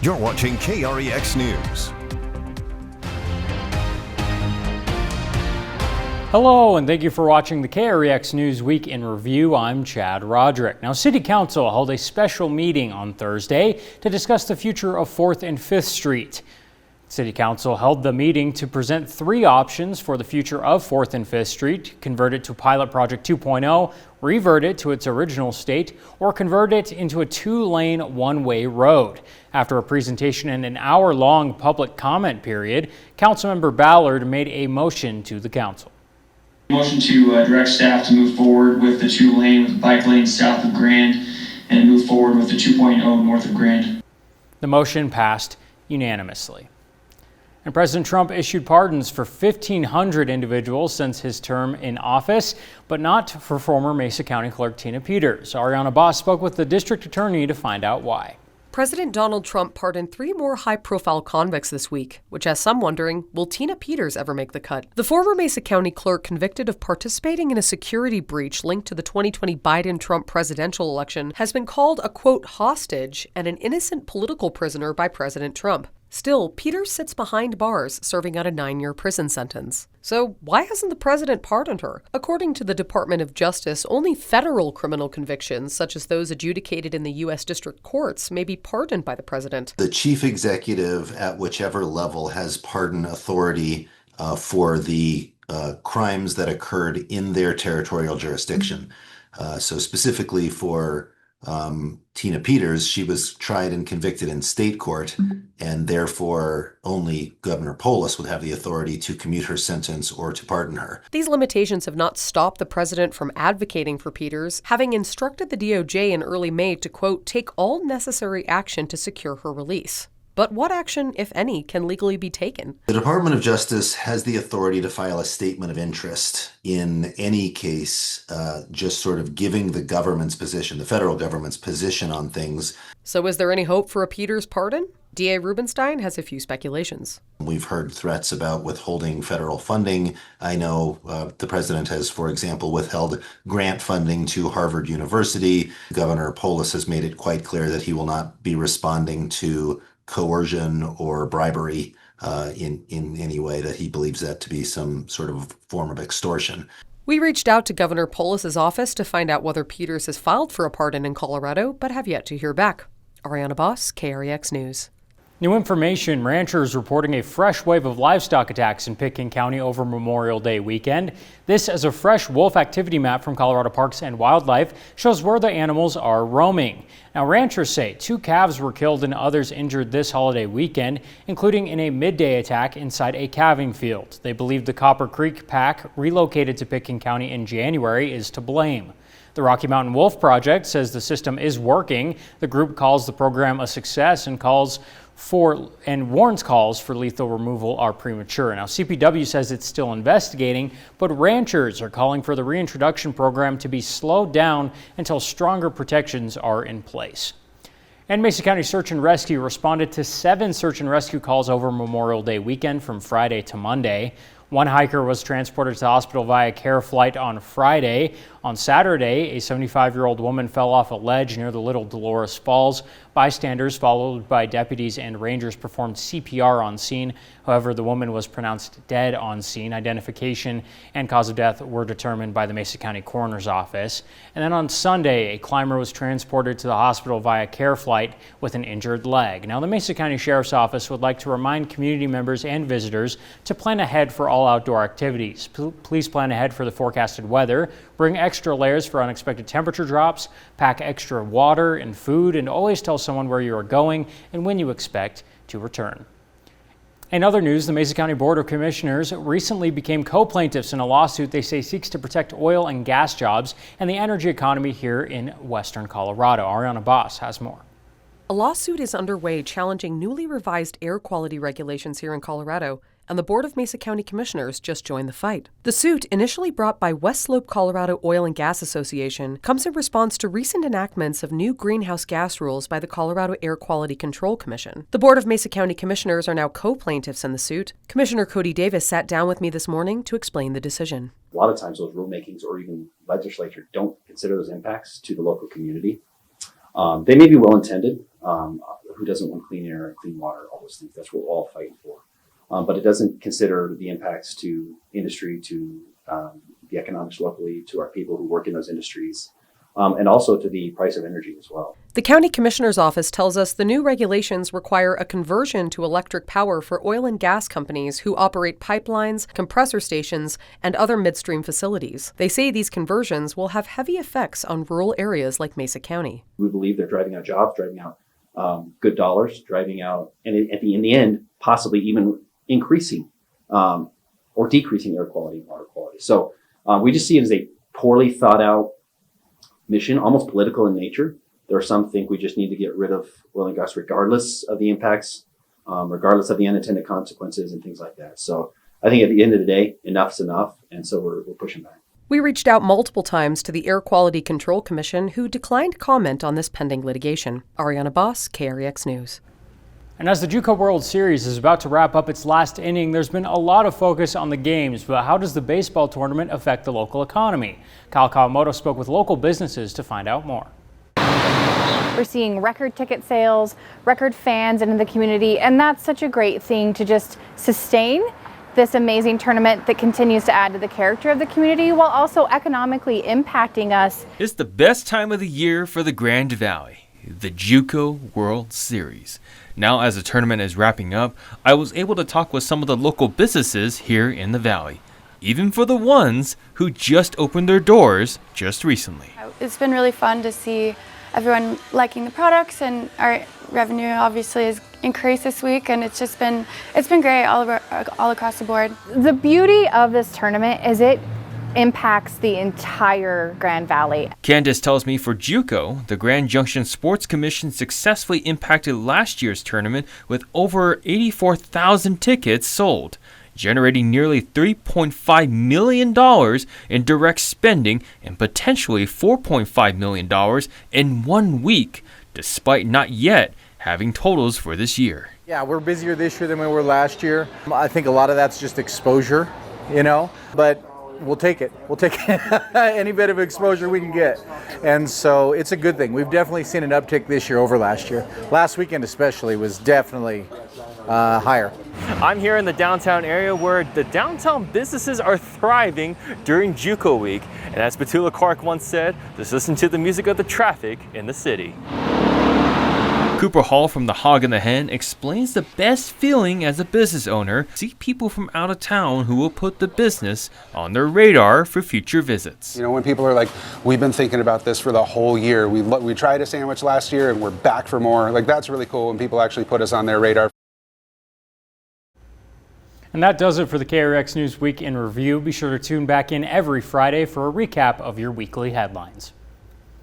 You're watching KREX News. Hello, and thank you for watching the KREX News Week in Review. I'm Chad Roderick. Now, City Council held a special meeting on Thursday to discuss the future of 4th and 5th Street. City Council held the meeting to present three options for the future of 4th and 5th Street: convert it to Pilot Project 2.0, revert it to its original state, or convert it into a two-lane one-way road. After a presentation and an hour-long public comment period, Councilmember Ballard made a motion to the council. Motion to direct staff to move forward with the two-lane with bike lane south of Grand and move forward with the 2.0 north of Grand. The motion passed unanimously. And President Trump issued pardons for 1,500 individuals since his term in office, but not for former Mesa County Clerk Tina Peters. Ariana Boss spoke with the district attorney to find out why. President Donald Trump pardoned three more high-profile convicts this week, which has some wondering, will Tina Peters ever make the cut? The former Mesa County clerk convicted of participating in a security breach linked to the 2020 Biden-Trump presidential election has been called a, quote, hostage and an innocent political prisoner by President Trump. Still, Peters sits behind bars, serving out a 9-year prison sentence. So why hasn't the president pardoned her? According to the Department of Justice, only federal criminal convictions, such as those adjudicated in the U.S. district courts, may be pardoned by the president. The chief executive at whichever level has pardon authority for the crimes that occurred in their territorial jurisdiction. So specifically for Tina Peters, she was tried and convicted in state court, and therefore only Governor Polis would have the authority to commute her sentence or to pardon her. These limitations have not stopped the president from advocating for Peters, having instructed the DOJ in early May to, quote, take all necessary action to secure her release. But what action, if any, can legally be taken? The Department of Justice has the authority to file a statement of interest in any case, just sort of giving the government's position, the federal government's position on things. So is there any hope for a Peters pardon? DA Rubenstein has a few speculations. We've heard threats about withholding federal funding. I know the president has, for example, withheld grant funding to Harvard University. Governor Polis has made it quite clear that he will not be responding to coercion or bribery in any way that he believes that to be some sort of form of extortion. We reached out to Governor Polis's office to find out whether Peters has filed for a pardon in Colorado, but have yet to hear back. Ariana Boss, KREX News. New information: ranchers reporting a fresh wave of livestock attacks in Pitkin County over Memorial Day weekend. This, as a fresh wolf activity map from Colorado Parks and Wildlife shows where the animals are roaming. Now, ranchers say 2 calves were killed and others injured this holiday weekend, including in a midday attack inside a calving field. They believe the Copper Creek pack, relocated to Pitkin County in January, is to blame. The Rocky Mountain Wolf Project says the system is working. The group calls the program a success and warns calls for lethal removal are premature. Now, CPW says it's still investigating, but ranchers are calling for the reintroduction program to be slowed down until stronger protections are in place. And Mesa County Search and Rescue responded to 7 search and rescue calls over Memorial Day weekend from Friday to Monday. One hiker was transported to the hospital via care flight on Friday. On Saturday, a 75-year-old woman fell off a ledge near the Little Dolores Falls. Bystanders, followed by deputies and rangers, performed CPR on scene. However, the woman was pronounced dead on scene. Identification and cause of death were determined by the Mesa County Coroner's Office. And then on Sunday, a climber was transported to the hospital via care flight with an injured leg. Now, the Mesa County Sheriff's Office would like to remind community members and visitors to plan ahead for all outdoor activities. Please plan ahead for the forecasted weather. Bring extra layers for unexpected temperature drops. Pack extra water and food, and always tell someone where you are going and when you expect to return. In other news, the Mesa County Board of Commissioners recently became co-plaintiffs in a lawsuit they say seeks to protect oil and gas jobs and the energy economy here in western Colorado. Ariana Boss has more. A lawsuit is underway challenging newly revised air quality regulations here in Colorado, and the Board of Mesa County Commissioners just joined the fight. The suit, initially brought by West Slope Colorado Oil and Gas Association, comes in response to recent enactments of new greenhouse gas rules by the Colorado Air Quality Control Commission. The Board of Mesa County Commissioners are now co-plaintiffs in the suit. Commissioner Cody Davis sat down with me this morning to explain the decision. A lot of times those rulemakings or even legislature don't consider those impacts to the local community. They may be well-intended. who doesn't want clean air, clean water, all those things. That's what we're all fighting for. But it doesn't consider the impacts to industry, to the economics locally, to our people who work in those industries, and also to the price of energy as well. The county commissioner's office tells us the new regulations require a conversion to electric power for oil and gas companies who operate pipelines, compressor stations, and other midstream facilities. They say these conversions will have heavy effects on rural areas like Mesa County. We believe they're driving out jobs, driving out good dollars, driving out, and in the end, possibly even increasing or decreasing air quality and water quality. So we just see it as a poorly thought out mission, almost political in nature. There are some think we just need to get rid of oil and gas regardless of the impacts, regardless of the unintended consequences and things like that. So I think at the end of the day, enough's enough. And so we're pushing back. We reached out multiple times to the Air Quality Control Commission, who declined comment on this pending litigation. Ariana Boss, KREX News. And as the JUCO World Series is about to wrap up its last inning, there's been a lot of focus on the games, but how does the baseball tournament affect the local economy? Kyle Kawamoto spoke with local businesses to find out more. We're seeing record ticket sales, record fans in the community, and that's such a great thing to just sustain this amazing tournament that continues to add to the character of the community while also economically impacting us. It's the best time of the year for the Grand Valley, the JUCO World Series. Now, as the tournament is wrapping up, I was able to talk with some of the local businesses here in the Valley, even for the ones who just opened their doors just recently. It's been really fun to see everyone liking the products, and our revenue obviously has increased this week, and it's been great all across the board. The beauty of this tournament is it impacts the entire Grand Valley. Candace tells me for JUCO, the Grand Junction Sports Commission successfully impacted last year's tournament with over 84,000 tickets sold, generating nearly $3.5 million in direct spending and potentially $4.5 million in 1 week, despite not yet having totals for this year. Yeah, we're busier this year than we were last year. I think a lot of that's just exposure, but we'll take it. We'll take any bit of exposure we can get. And so it's a good thing. We've definitely seen an uptick this year over last year. Last weekend especially was definitely higher. I'm here in the downtown area where the downtown businesses are thriving during JUCO week. And as Petula Clark once said, just listen to the music of the traffic in the city. Cooper Hall from The Hog and the Hen explains the best feeling as a business owner, see people from out of town who will put the business on their radar for future visits. When people are like, we've been thinking about this for the whole year. We tried a sandwich last year and we're back for more. Like, that's really cool when people actually put us on their radar. And that does it for the KREX News Week in Review. Be sure to tune back in every Friday for a recap of your weekly headlines.